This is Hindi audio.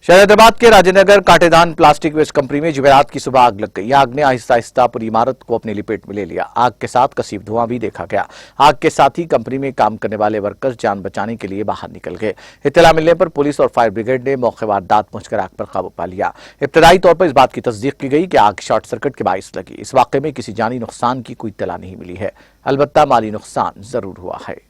शहर हैदराबाद के राजेंद्रनगर कांटेदान प्लास्टिक वेस्ट कंपनी में जुमेरात की सुबह आग लग गई। आग ने आहिस्ता आहिस्ता पूरी इमारत को अपनी लपेट में ले लिया। आग के साथ कसीब धुआं भी देखा गया। आग के साथ ही कंपनी में काम करने वाले वर्कर्स जान बचाने के लिए बाहर निकल गए। इत्तला मिलने पर पुलिस और फायर ब्रिगेड ने मौके दांत पहुंचकर आग पर काबू पा लिया। इब्तदाई तौर पर इस बात की तस्दीक की गई कि आग शॉर्ट सर्किट के बाइस लगी। इस वाकये में किसी जानी नुकसान की कोई इत्तला नहीं मिली है, अलबत्ता माली नुकसान जरूर हुआ है।